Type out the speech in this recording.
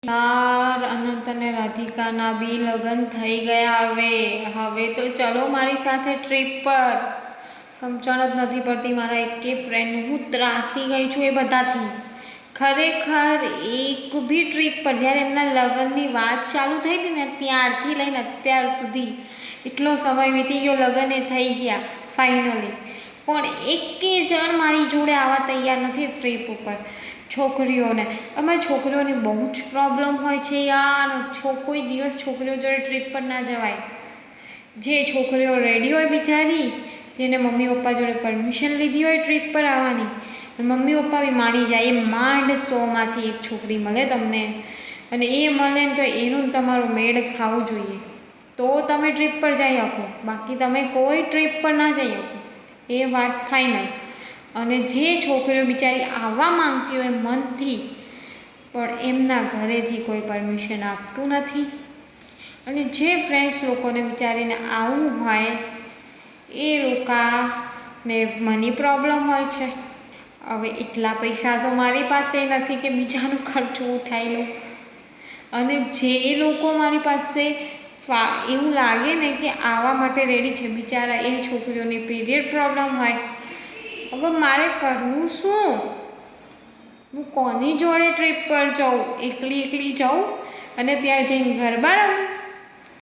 યાર અનંત અને રાધિકાના બી લગ્ન થઈ ગયા. હવે તો ચલો મારી સાથે ટ્રીપ પર. સમજણ જ નથી પડતી મારા એકે ફ્રેન્ડ. હું ત્રાસી ગઈ છું એ બધાથી. ખરેખર એક બી ટ્રીપ પર જ્યારે એમના લગ્નની વાત ચાલુ થઈ હતી ને ત્યારથી લઈને અત્યાર સુધી એટલો સમય વીતી ગયો. લગ્ન એ થઈ ગયા ફાઇનલી, પણ એકે જણ મારી જોડે આવવા તૈયાર નથી ટ્રીપ ઉપર. છોકરીઓને, અમારી છોકરીઓની બહુ જ પ્રોબ્લેમ હોય છે યાર. કોઈ દિવસ છોકરીઓ જોડે ટ્રીપ પર ના જવાય. જે છોકરીઓ રેડી હોય બિચારી, જેને મમ્મી પપ્પા જોડે પરમિશન લીધી હોય ટ્રીપ પર આવવાની, મમ્મી પપ્પા બી માની જાય. એ માંડ 100માંથી એક છોકરી મળે તમને, અને એ મળે ને તો એનું તમારું મેળ ખાવું જોઈએ તો તમે ટ્રીપ પર જઈ શકો. બાકી તમે કોઈ ટ્રીપ પર ના જઈ શકો, એ વાત ફાઇનલ. અને જે છોકરીઓ બિચારી આવવા માંગતી હોય મનથી, પણ એમના ઘરેથી કોઈ પરમિશન આપતું નથી, અને જે ફ્રેન્ડ્સ લોકોને બિચારીને આવવું હોય એ લોકોને મની પ્રોબ્લેમ હોય છે. હવે એટલા પૈસા તો મારી પાસે નથી કે બીજાનો ખર્ચો ઉઠાવી લઉં. અને જે લોકો મારી પાસે એવું લાગે ને કે આવવા માટે રેડી છે, બિચારા એ છોકરીઓની પીરિયડ પ્રોબ્લેમ હોય. હવે મારે કરવું શું? હું કોની જોડે ટ્રીપ પર જાઉં? એકલી જાઉં અને ત્યાં જઈને ગરબા રમું?